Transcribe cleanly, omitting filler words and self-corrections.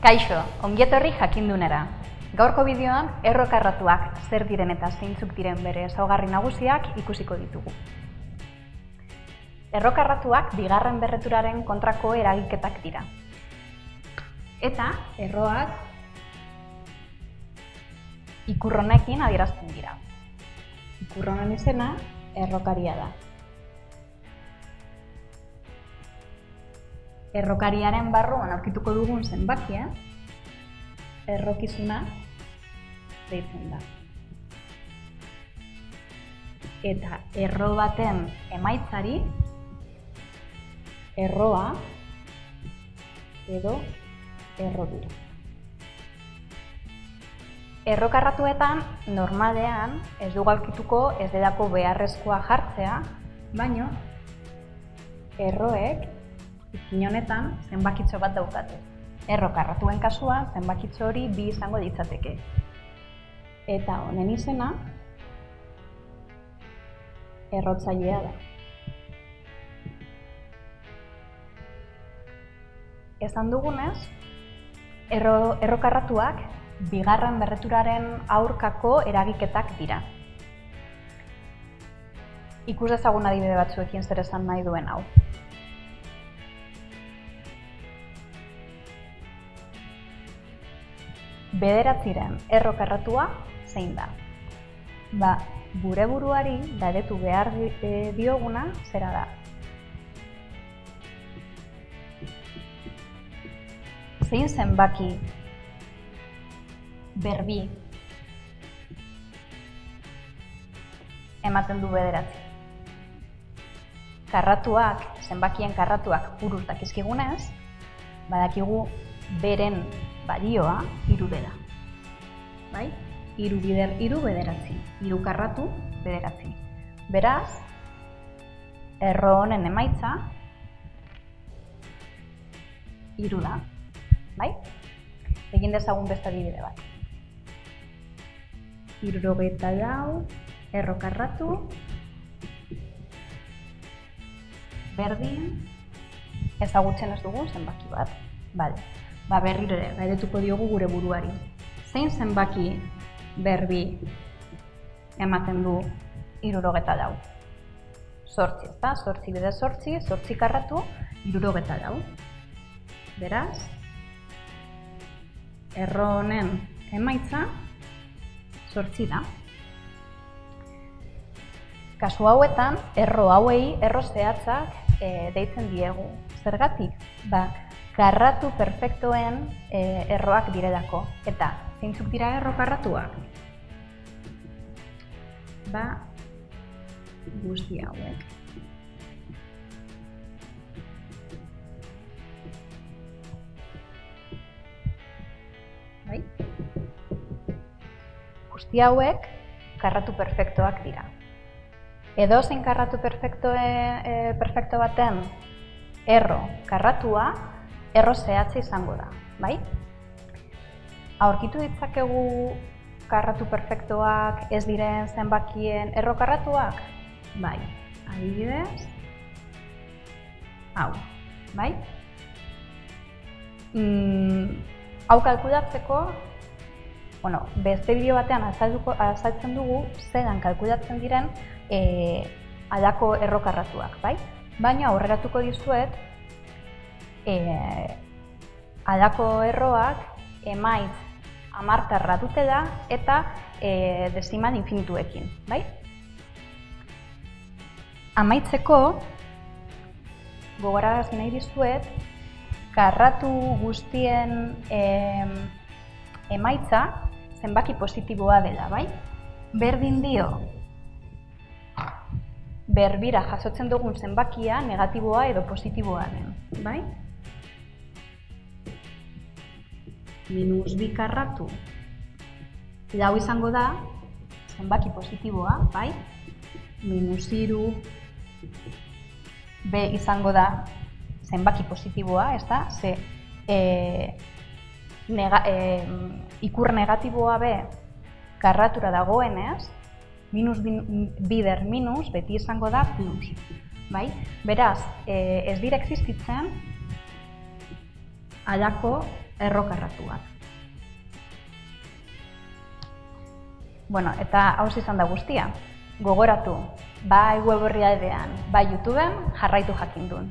Kaixo, ongietorri jakindunera. Gaurko bideoan errokarratuak zer diren eta zeintzuk diren bere ezaugarri nagusiak ikusiko ditugu. Errokarratuak bigarren berreturaren kontrako eragiketak dira. Eta erroak ikur honekin adierazten dira. Ikur honen izena errokaria da. Errokariaren barruan aurkituko dugun zenbakia errokizuna deitzen da. Eta erro baten emaitzari erroa edo errodura. Errokarratuetan normalean ez dugu aurkituko ez delako beharrezkoa jartzea, baino erroek ikin honetan zenbakitxo bat daukate. Errokarratuen kasuan zenbakitxo hori 2 izango ditzateke. Eta honen izena errotzailea da. Esan dugunez, errokarratuak bigarren berreturaren aurkako eragiketak dira. Ikus dezagun adibide batzuekin zer esan nahi duen hau. Bederatziren errokarratua zein da? Gure buruari galdetu behar dioguna zera da. Zein zenbaki berbi ematen du bederatzi? Karratuak, zenbakien karratuak buruz dakizkigunez, badakigu beren balioa 3 dela. Bai? 3 bider 3 bederatzi. 3 karratu bederatzi. Beraz, erro honen emaitza 3 da. Bai? Egin dezagun beste adibide bat. 74 errokarratu berdin ezagutzen ez dugu zenbaki bat. Bale. Berriro ere, galdetuko diogu gure buruari. Zein zenbaki berbi ematen du 74? 8, ezta? 8 bide 8, 8 karratu 74. Beraz, erro honen emaitza 8 da. Kasu hauetan, erro hauei erro zehatzak deitzen diegu. Zergatik? Karratu perfektoen erroak direlako. Eta, zeintzuk dira errokarratuak? Guzti hauek. Bai? Guzti hauek karratu perfektoak dira. Edozein karratu perfekto baten erro karratua erro zehatza izango da, bai? Aurkitu ditzakegu karratu perfektoak ez diren zenbakien erro karratuak? Bai, adibidez, hau, bai? Hau kalkulatzeko, beste bideo batean azaltzen dugu zelan kalkulatzen diren halako erro karratuak, bai? Baina aurreratuko dizuet halako erroak emaitz 10 dutela eta dezimal infinituekin, bai? Amaitzeko, gogorarazi nahi dizuet, karratu guztien emaitza zenbaki positiboa dela, bai? Berdin dio, berbira jasotzen dugun zenbakia negatiboa edo positiboa den, bai? -2 karratu 4 izango da zenbaki positiboa, bai? -3 b izango da zenbaki positiboa, ez da? Ze ikur negatiboa b karratura dagoenez, minus bider minus beti izango da plus. Bai? Beraz, ez dira existitzen halako errokarratuak. Bueno, eta hauze izan da guztia. Gogoratu, bai web orrialdean, bai YouTubeen jarraitu jakindun.